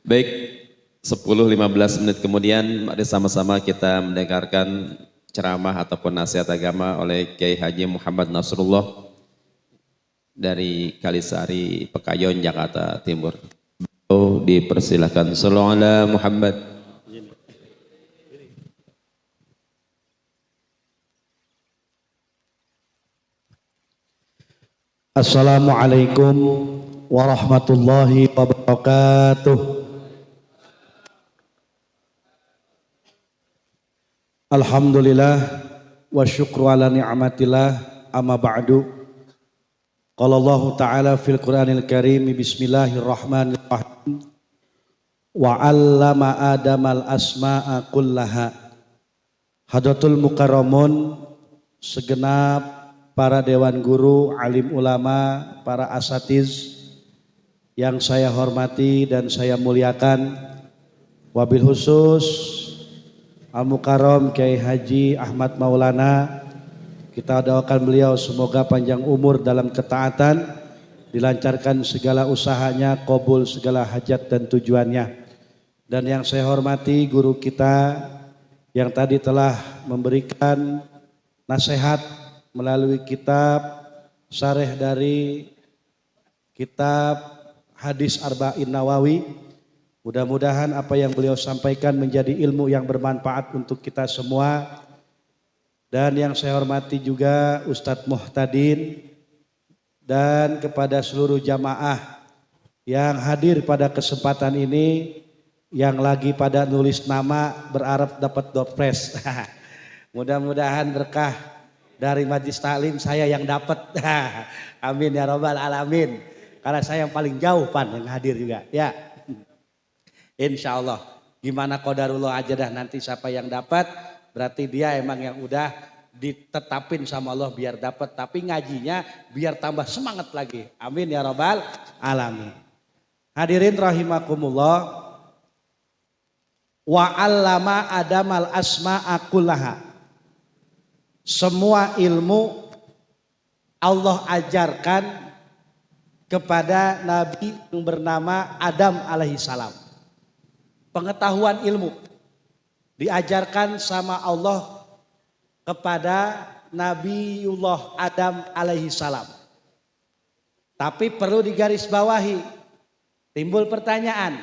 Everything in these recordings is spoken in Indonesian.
Baik, 10-15 menit kemudian mari sama-sama kita mendengarkan ceramah ataupun nasihat agama oleh Kiai Haji Muhammad Nasrullah dari Kalisari, Pekayon, Jakarta Timur. Dipersilakan. Sallallahu ala Muhammad. Assalamualaikum warahmatullahi wabarakatuh. Alhamdulillah wa syukru ala ni'matillah, amma ba'du. Qala Allah Ta'ala fil Qur'anil Karim, bismillahirrahmanirrahim. Wa 'allama Adamal asma'a kullaha. Hadratul mukarramun, segenap para dewan guru, alim ulama, para asatiz yang saya hormati dan saya muliakan, wabil khusus Al-Mukarram Kiai Haji Ahmad Maulana, kita doakan beliau semoga panjang umur dalam ketaatan, dilancarkan segala usahanya, qabul segala hajat dan tujuannya. Dan yang saya hormati guru kita yang tadi telah memberikan nasihat melalui kitab syarah dari kitab Hadis Arba'in Nawawi. Mudah-mudahan apa yang beliau sampaikan menjadi ilmu yang bermanfaat untuk kita semua. Dan yang saya hormati juga Ustadz Muhtadin dan kepada seluruh jamaah yang hadir pada kesempatan ini, yang lagi pada nulis nama berharap dapat doorpress. Mudah-mudahan berkah dari majlis taklim saya yang dapat. Amin ya rabbal alamin. Karena saya yang paling jauh yang hadir juga. Ya. Insya Allah. Gimana qadarullah aja dah, nanti siapa yang dapat berarti dia emang yang udah ditetapin sama Allah biar dapat. Tapi ngajinya biar tambah semangat lagi. Amin ya rabbal alamin. Hadirin rahimakumullah. Wa 'allama Adamal asma'a kullaha. Semua ilmu Allah ajarkan kepada Nabi yang bernama Adam alaihissalam. Pengetahuan ilmu diajarkan sama Allah kepada Nabiullah Adam alaihissalam. Tapi perlu digarisbawahi, timbul pertanyaan,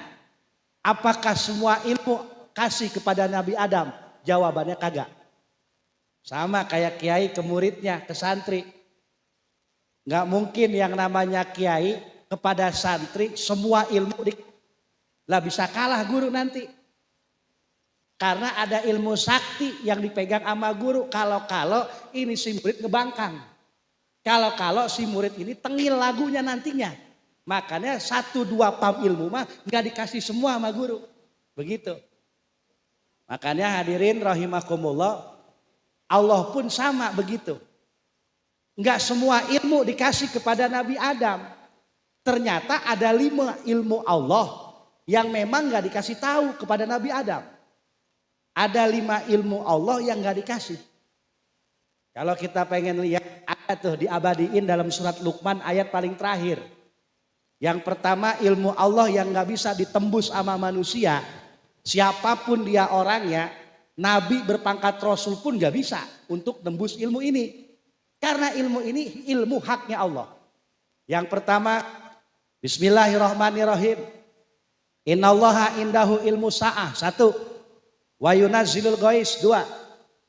apakah semua ilmu kasih kepada Nabi Adam? Jawabannya kagak. Sama kayak kiai ke muridnya, ke santri. Nggak mungkin yang namanya kiai kepada santri semua ilmu lah bisa kalah guru nanti. Karena ada ilmu sakti yang dipegang sama guru. Kalau ini si murid ngebangkang. Kalau si murid ini tengil lagunya nantinya. Makanya 1-2 pam ilmu mah nggak dikasih semua sama guru. Begitu. Makanya hadirin rahimakumullah, Allah pun sama begitu. Enggak semua ilmu dikasih kepada Nabi Adam. Ternyata ada 5 ilmu Allah yang memang enggak dikasih tahu kepada Nabi Adam. Ada 5 ilmu Allah yang enggak dikasih. Kalau kita pengen lihat, ada tuh diabadiin dalam surat Luqman ayat paling terakhir. Yang pertama ilmu Allah yang enggak bisa ditembus sama manusia. Siapapun dia orangnya, Nabi berpangkat Rasul pun enggak bisa untuk tembus ilmu ini. Karena ilmu ini ilmu haknya Allah. Yang pertama, bismillahirrahmanirrahim. Innallaha indahu ilmu sa'ah. 1. Wa yunazzilul ghais. 2.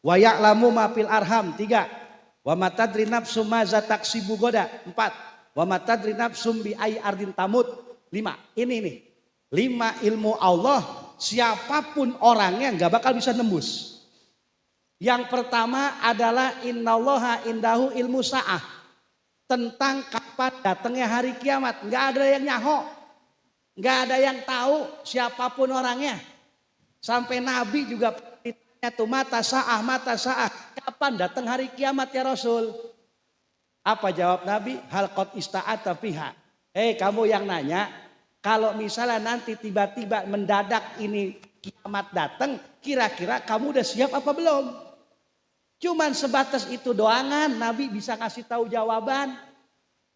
Wa ya'lamu ma fil arham. 3. Wa ma tadri nafsum ma za taksibu goda. 4. Wa ma tadri nafsum bi ayyi ardin tamut. 5. Ini nih. 5 ilmu Allah, siapapun orangnya enggak bakal bisa nembus. Yang pertama adalah innallaha indahu ilmu sa'ah. Tentang kapan datangnya hari kiamat. Enggak ada yang nyaho. Enggak ada yang tahu siapapun orangnya. Sampai Nabi juga ditanya tuh mata sa'ah. Kapan datang hari kiamat ya Rasul? Apa jawab Nabi? Hal qad ista'ata fiha. Hei kamu yang nanya, kalau misalnya nanti tiba-tiba mendadak ini kiamat datang, kira-kira kamu udah siap apa belum? Cuman sebatas itu doangan, Nabi bisa kasih tahu jawaban.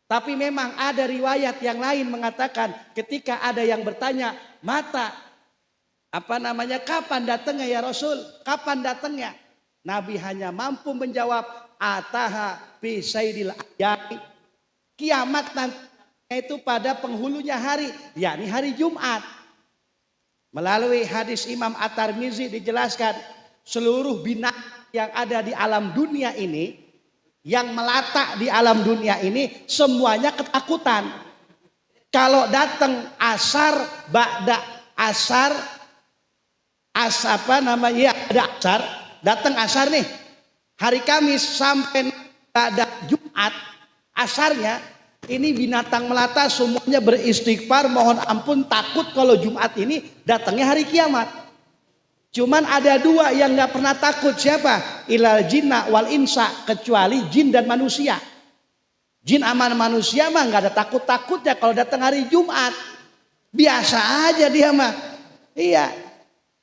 Tapi memang ada riwayat yang lain mengatakan ketika ada yang bertanya, kapan datangnya ya Rasul? Kapan datangnya? Nabi hanya mampu menjawab, ataha fi sayyidil ayyami. Kiamat nanti itu pada penghulunya hari, yakni hari Jumat. Melalui hadis Imam At-Tirmizi dijelaskan, seluruh binatang yang ada di alam dunia ini, yang melata di alam dunia ini semuanya ketakutan. Kalau datang datang asar nih hari Kamis sampai ada Jumat asarnya, ini binatang melata semuanya beristighfar mohon ampun, takut kalau Jumat ini datangnya hari kiamat. Cuman ada dua yang nggak pernah takut, siapa? Ilal jinna wal insa, kecuali jin dan manusia. Jin aman manusia mah nggak ada takut-takutnya kalau datang hari Jumat. Biasa aja dia mah. Iya.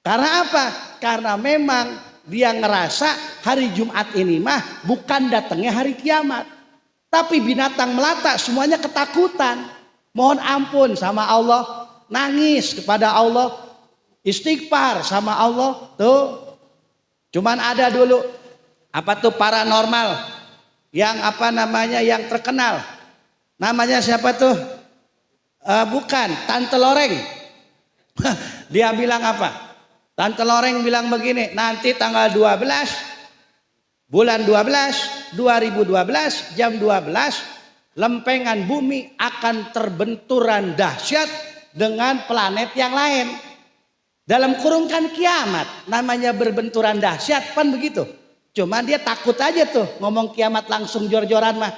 Karena apa? Karena memang dia ngerasa hari Jumat ini mah bukan datangnya hari kiamat. Tapi binatang melata semuanya ketakutan. Mohon ampun sama Allah, nangis kepada Allah, istighfar sama Allah tuh. Cuman ada dulu paranormal yang yang terkenal. Namanya siapa tuh? Bukan, Tante Loreng. Dia bilang apa? Tante Loreng bilang begini, nanti tanggal 12 bulan 12 2012 jam 12 lempengan bumi akan terbenturan dahsyat dengan planet yang lain. Dalam kurung kan kiamat, namanya berbenturan dahsyat kan begitu. Cuma dia takut aja tuh ngomong kiamat langsung jor-joran mah.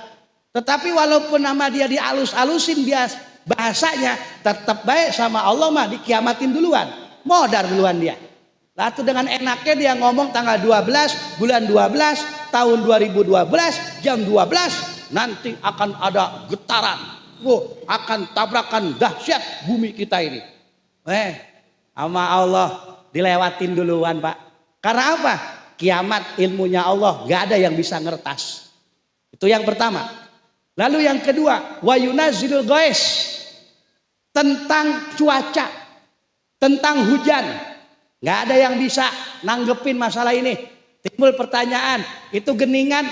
Tetapi walaupun nama dia dialus-alusin bahasanya, tetap baik sama Allah mah dikiamatin duluan. Modar duluan dia. Lalu dengan enaknya dia ngomong tanggal 12 bulan 12 tahun 2012 jam 12 nanti akan ada getaran. Akan tabrakan dahsyat bumi kita ini. Sama Allah dilewatin duluan Pak. Karena apa? Kiamat ilmunya Allah, gak ada yang bisa ngertas. Itu yang pertama. Lalu yang kedua, wa yunazzilul ghais, tentang cuaca, tentang hujan. Gak ada yang bisa nanggepin masalah ini. Timbul pertanyaan, itu geningan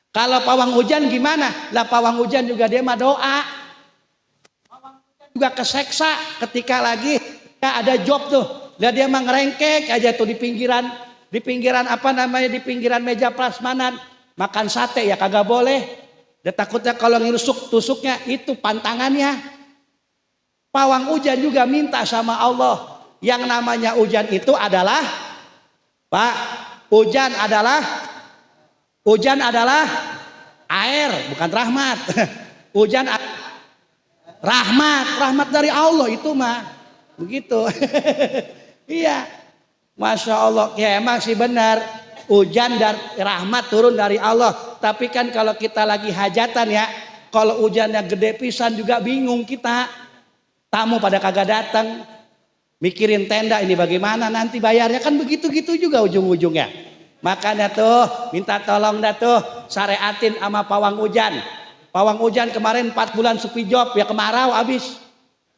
kalau pawang hujan gimana? Lah pawang hujan juga dia mah doa. Pawang hujan juga keseksa ketika lagi ada job tuh, lihat dia mah ngerengkek aja tuh di pinggiran di pinggiran meja prasmanan makan sate ya kagak boleh. Dia takutnya kalau ngirusuk tusuknya itu pantangannya. Pawang hujan juga minta sama Allah. Yang namanya hujan itu adalah hujan adalah air, bukan rahmat. Hujan rahmat dari Allah itu mah. Begitu. Iya. Masya Allah. Ya emang sih benar. Hujan dan rahmat turun dari Allah. Tapi kan kalau kita lagi hajatan ya, kalau hujannya gede pisan juga bingung kita. Tamu pada kagak datang. Mikirin tenda ini bagaimana nanti bayarnya, kan begitu-gitu juga ujung-ujungnya. Makanya tuh minta tolong dah tuh syariatin sama pawang hujan. Pawang hujan kemarin 4 bulan sepi job ya, kemarau habis.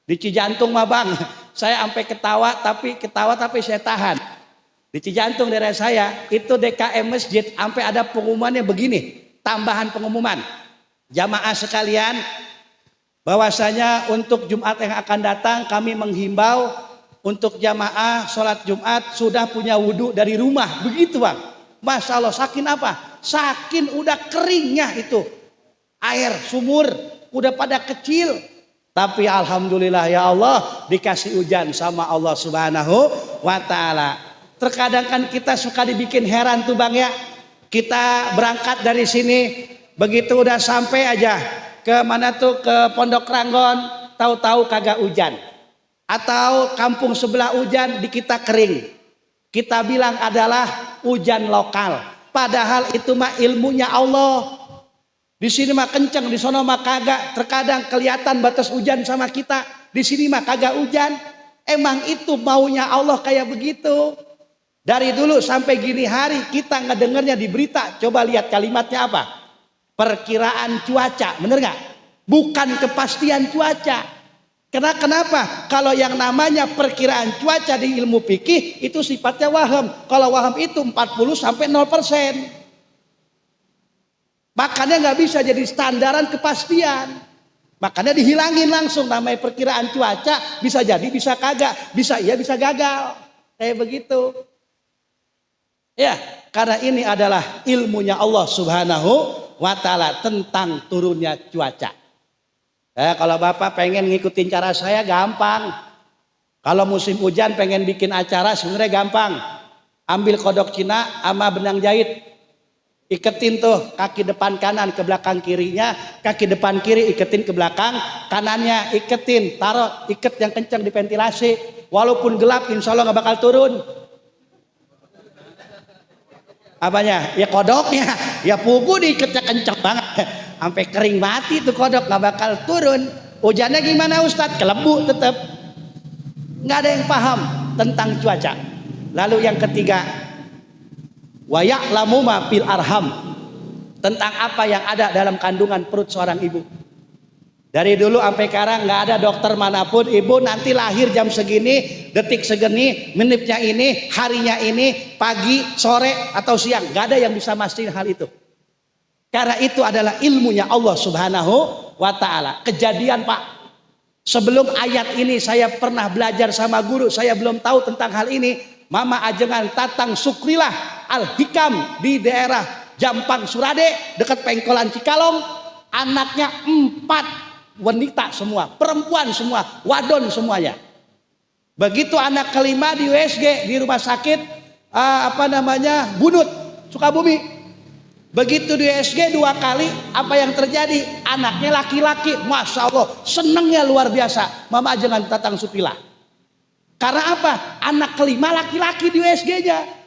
Di Cijantung mah Bang, saya sampai ketawa tapi saya tahan. Di Cijantung daerah saya itu DKM masjid sampai ada pengumumannya begini, tambahan pengumuman. Jamaah sekalian, bahwasanya untuk Jumat yang akan datang kami menghimbau untuk jamaah sholat Jumat sudah punya wudhu dari rumah. Begitu Bang. Masya Allah, saking apa? Saking udah keringnya itu air sumur, udah pada kecil. Tapi alhamdulillah ya Allah dikasih hujan sama Allah Subhanahu wa ta'ala. Terkadang kan kita suka dibikin heran tuh Bang ya. Kita berangkat dari sini, begitu udah sampai aja ke mana tuh, ke Pondok Ranggon, tahu-tahu kagak hujan. Atau kampung sebelah hujan, di kita kering. Kita bilang adalah hujan lokal. Padahal itu mah ilmunya Allah. Di sini mah kenceng, di sono mah kagak. Terkadang kelihatan batas hujan sama kita, di sini mah kagak hujan. Emang itu maunya Allah kayak begitu. Dari dulu sampai gini hari kita ngedengernya di berita. Coba lihat kalimatnya apa? Perkiraan cuaca, bener gak? bukan kepastian cuaca. Kenapa? Kalau yang namanya perkiraan cuaca di ilmu fikih itu sifatnya waham. Kalau waham itu 40 sampai 0%. Makanya nggak bisa jadi standaran kepastian. Makanya dihilangin langsung namanya perkiraan cuaca, bisa jadi bisa kagak, bisa iya bisa gagal. Kayak begitu. Ya, karena ini adalah ilmunya Allah Subhanahu wa ta'ala tentang turunnya cuaca. Kalau Bapak pengen ngikutin cara saya gampang. Kalau musim hujan pengen bikin acara sebenarnya gampang. Ambil kodok Cina sama benang jahit. Iketin tuh kaki depan kanan ke belakang kirinya, kaki depan kiri iketin ke belakang kanannya, iketin, taruh iket yang kencang di ventilasi. Walaupun gelap insya Allah nggak bakal turun. Apanya? Ya kodoknya, ya pugu diiketnya kencang banget. Sampai kering mati tuh kodok nggak bakal turun. Hujannya gimana Ustadz? Kelebu tetap. Nggak ada yang paham tentang cuaca. Lalu yang ketiga, wa ya'lamu ma fil arham, tentang apa yang ada dalam kandungan perut seorang ibu. Dari dulu sampai sekarang nggak ada dokter manapun, ibu nanti lahir jam segini, detik segini, menitnya ini, harinya ini, pagi, sore atau siang, nggak ada yang bisa mastiin hal itu. Karena itu adalah ilmunya Allah Subhanahu wa ta'ala. Kejadian Pak, sebelum ayat ini saya pernah belajar sama guru, saya belum tahu tentang hal ini. Mama ajengan Tatang Sukrilah Al-Hikam di daerah Jampang Surade dekat Pengkolan Cikalong. Anaknya 4 wanita semua, perempuan semua, wadon semuanya. Begitu anak kelima di USG di rumah sakit Bunut Sukabumi. Begitu di USG 2 kali, apa yang terjadi? Anaknya laki-laki, masya Allah, senengnya luar biasa. Mama ajengan Tatang Sukrilah. Karena apa? Anak kelima laki-laki di USG-nya.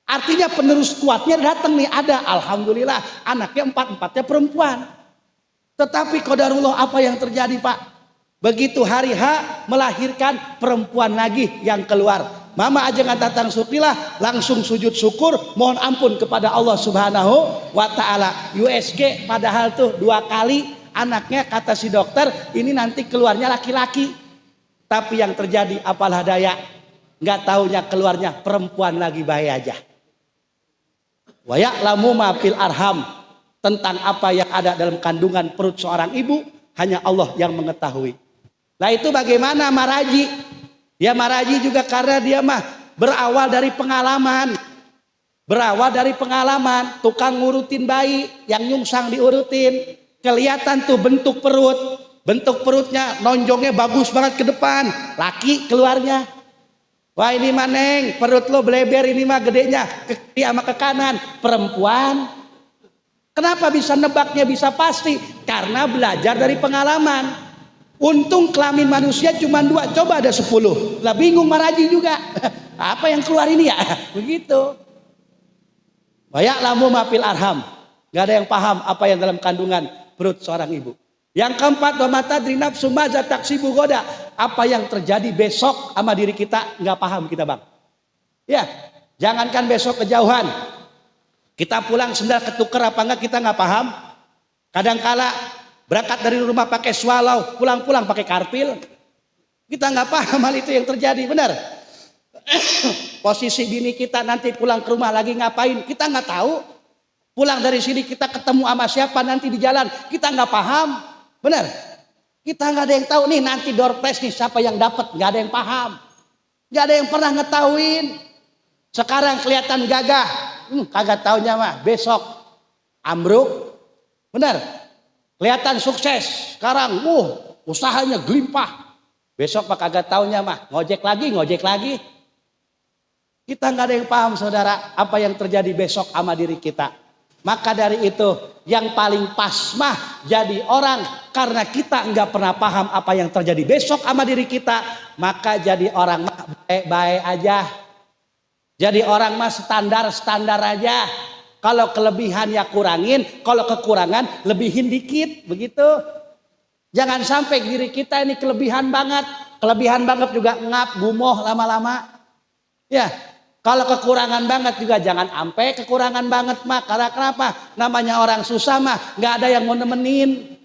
Artinya penerus kuatnya datang nih, ada. Alhamdulillah, anaknya 4-4-nya perempuan. Tetapi qadarullah apa yang terjadi Pak? Begitu hari H melahirkan perempuan lagi yang keluar. Mama ajengan Tatang Sukrilah langsung sujud syukur, mohon ampun kepada Allah Subhanahu wa ta'ala. USG padahal tuh 2 kali anaknya kata si dokter ini nanti keluarnya laki-laki. Tapi yang terjadi apalah daya, nggak taunya keluarnya perempuan lagi, bahaya aja. Wa ya'lamu ma fil arham, tentang apa yang ada dalam kandungan perut seorang ibu hanya Allah yang mengetahui. Nah itu bagaimana Maraji? Ya Maraji juga karena dia mah berawal dari pengalaman. Berawal dari pengalaman, tukang ngurutin bayi, yang nyungsang diurutin. Kelihatan tuh bentuk perut. Bentuk perutnya nonjongnya bagus banget ke depan. Laki keluarnya. Wah ini mah Neng, perut lo bleber, ini mah gedenya ke kiri sama ke kanan. Perempuan. Kenapa bisa nebaknya bisa pasti? Karena belajar dari pengalaman. Untung kelamin manusia cuma 2, coba ada 10. Lah bingung Maraji juga. Apa yang keluar ini ya? Begitu. Wa ya'lamu ma fil arham. Gak ada yang paham apa yang dalam kandungan perut seorang ibu. Yang keempat, wa matadri nafsu maza taksibu goda. Apa yang terjadi besok sama diri kita nggak paham kita Bang. Ya, jangankan besok kejauhan. Kita pulang sendal ketuker apa enggak kita nggak paham. Kadangkala berangkat dari rumah pakai swallow, pulang-pulang pakai karpil. Kita nggak paham hal itu yang terjadi, benar. Posisi bini kita nanti pulang ke rumah lagi ngapain, kita nggak tahu. Pulang dari sini kita ketemu sama siapa nanti di jalan, kita nggak paham, benar. Kita nggak ada yang tahu nih nanti door prize nih siapa yang dapat, nggak ada yang paham, nggak ada yang pernah ngetahuin. Sekarang kelihatan gagah, kagak taunya mah besok ambruk, benar. Kelihatan sukses, sekarang usahanya gelimpah. Besok mah kagak taunya mah ngojek lagi. Kita nggak ada yang paham saudara apa yang terjadi besok sama diri kita. Maka dari itu yang paling pas mah jadi orang, karena kita nggak pernah paham apa yang terjadi besok sama diri kita, maka jadi orang mah baik-baik aja. Jadi orang mah standar aja. Kalau kelebihan ya kurangin, kalau kekurangan lebihin dikit, begitu. Jangan sampai diri kita ini kelebihan banget juga ngap, gumoh lama-lama. Ya, kalau kekurangan banget juga jangan sampai kekurangan banget mah. Karena kenapa? Namanya orang susah mah nggak ada yang mau nemenin.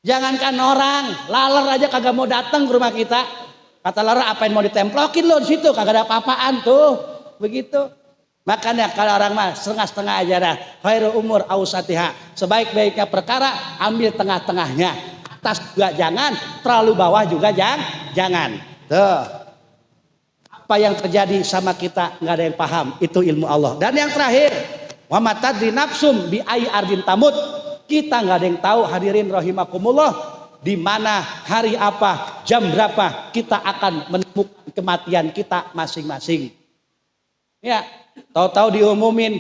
Jangankan orang, laler aja kagak mau datang ke rumah kita. Kata laler, apain mau ditemplokin lo di situ, kagak ada apa-apaan tuh. Begitu. Makanya kalau orang mah setengah-setengah aja dah. Khairul umur ausatiha. Sebaik-baiknya perkara ambil tengah-tengahnya. Atas juga jangan, terlalu bawah juga jangan. Tuh. Apa yang terjadi sama kita nggak ada yang paham. Itu ilmu Allah. Dan yang terakhir, wa ma tadri nafsum bi ayyi ardin tamut. Kita nggak ada yang tahu, hadirin rahimakumullah, di mana, hari apa, jam berapa kita akan menemukan kematian kita masing-masing. Ya, tahu-tahu diumumin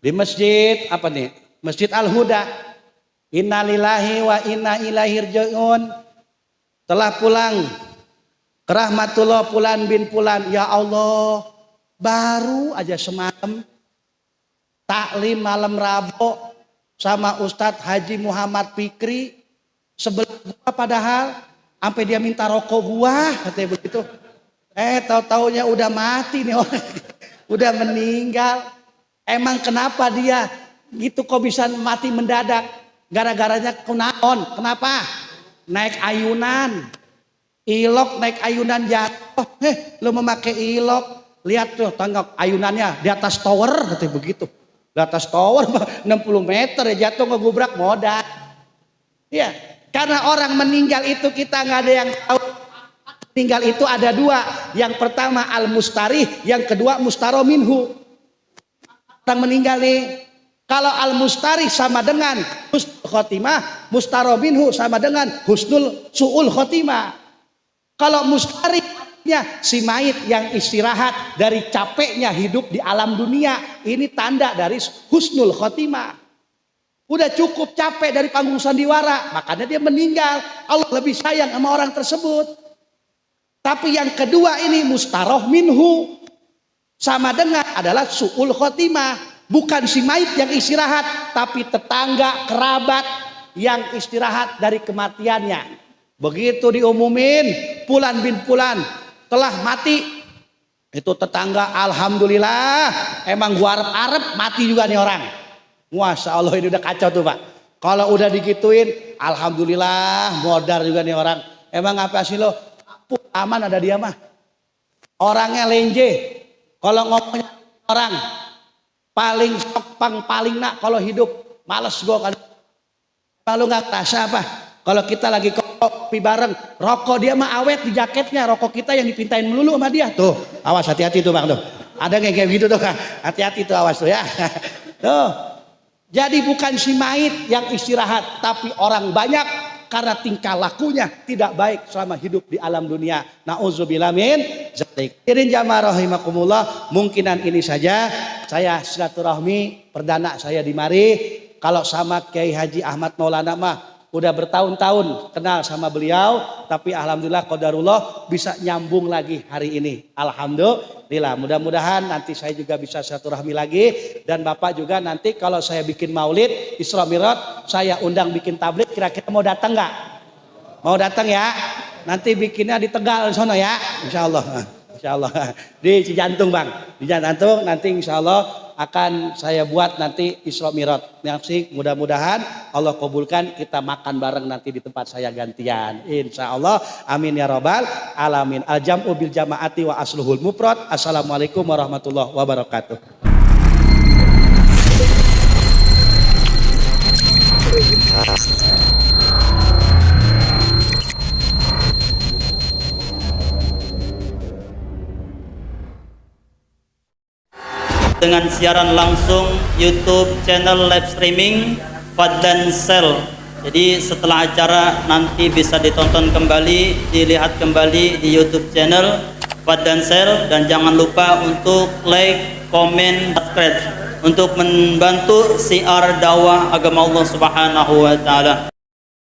di masjid apa nih? Masjid Al-Huda. Innalillahi wa inna ilaihi raji'un. Telah pulang ke rahmatullah Fulan bin Fulan. Ya Allah, baru aja semalam taklim malam Rabu sama Ustadz Haji Muhammad Fikri sebelah gua, padahal sampai dia minta rokok gua katanya begitu. Tahu-taunya udah mati nih orang. Udah meninggal. Emang kenapa dia gitu kok bisa mati mendadak? Gara-garanya kunaon? Kenapa? Naik ayunan. Ilok naik ayunan jatuh. Lu memakai ilok, lihat tuh tangga ayunannya di atas tower katanya begitu. Di atas tower 60 meter ya jatuh ngegubrak modal. Ya, karena orang meninggal itu kita nggak ada yang tahu. Meninggal itu ada dua. Yang pertama al-mustarih, yang kedua mustaro minhu. Orang meninggal nih, kalau al-mustarih sama dengan husnul khotimah, mustaro minhu sama dengan husnul su'ul khotimah. Kalau mustarih si mayit yang istirahat dari capeknya hidup di alam dunia, ini tanda dari husnul khotimah. Udah cukup capek dari panggung sandiwara, makanya dia meninggal. Allah lebih sayang sama orang tersebut. Tapi yang kedua ini mustaroh minhu, sama dengan adalah su'ul khotimah. Bukan si mayit yang istirahat, tapi tetangga, kerabat yang istirahat dari kematiannya. Begitu diumumin Fulan bin Fulan telah mati, itu tetangga alhamdulillah, emang gua arep mati juga nih orang. Masya Allah, ini udah kacau tuh Pak. Kalau udah digituin alhamdulillah, modar juga nih orang. Emang apa sih lo? Aman ada dia mah. Orangnya lenje. Kalau ngomongnya orang paling sopang, paling nak kalau hidup males gua kali. Kalau nggak terasa apa? Kalau kita lagi kopi bareng, rokok dia mah awet di jaketnya, rokok kita yang dipintain melulu sama dia. Tuh, awas hati-hati tuh Bang tuh. Ada kayak gitu tuh, hati-hati tuh, awas tuh ya. Tuh. Jadi bukan si mayit yang istirahat, tapi orang banyak karena tingkah lakunya tidak baik selama hidup di alam dunia. Nauzubillah min dzalik. Irin jamaah rahimakumullah, mungkinan ini saja saya silaturahmi perdana saya di mari. Kalau sama Kiai Haji Ahmad Maulana mah udah bertahun-tahun kenal sama beliau, tapi alhamdulillah qadarullah bisa nyambung lagi hari ini. Alhamdulillah, mudah-mudahan nanti saya juga bisa silaturahmi lagi, dan Bapak juga nanti kalau saya bikin maulid Isra Mi'raj, saya undang bikin tablik, kira-kira mau datang nggak? Mau datang ya? Nanti bikinnya di Tegal di sana ya, insya Allah. Insya Allah di Cijantung Bang, di Cijantung nanti insya Allah akan saya buat nanti Isra Mi'raj. Nanti mudah-mudahan Allah kabulkan, kita makan bareng nanti di tempat saya gantian. Insya Allah, amin ya robbal alamin. Al-jam'u bil jama'ati wa asluhul mufrad. Assalamualaikum warahmatullahi wabarakatuh. Dengan siaran langsung YouTube channel live streaming Fadlan Sel. Jadi setelah acara nanti bisa ditonton kembali, dilihat kembali di YouTube channel Fadlan Sel, dan jangan lupa untuk like, komen, subscribe untuk membantu siar dakwah agama Allah Subhanahu wa taala.